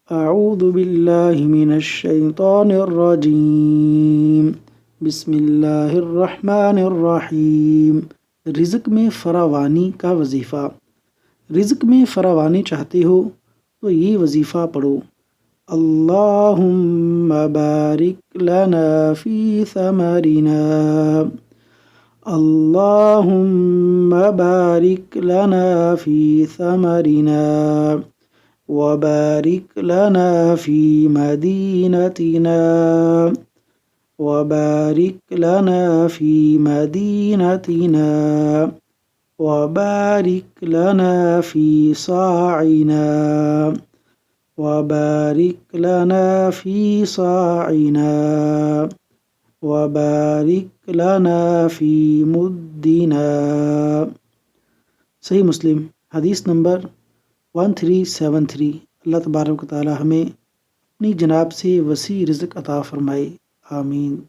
अऊज़ु बिल्लाहि मिनश शैतानिर रजीम। बिस्मिल्लाहिर रहमानिर रहीम। रिज़्क में फरावानी का वजीफ़ा। रिज़्क में फरावानी चाहते हो तो ये वजीफ़ा पढ़ो। अल्लाहुम्मा बारिक लना फी समरिना। अल्लाहुम्मा बारिक लना फी समरिना वबारिक लना फी मदीनतिना वबारिक लना फी मदीनतिना वबारिक लना फी साइना वबारिक लना फी साइना वबारिक लना फी मुद्दिना। सही मुस्लिम हदीस नंबर 1373। अल्लाह तबारक व तआला हमें अपनी जनाब से वसी रिज़्क अता फरमाए। आमीन।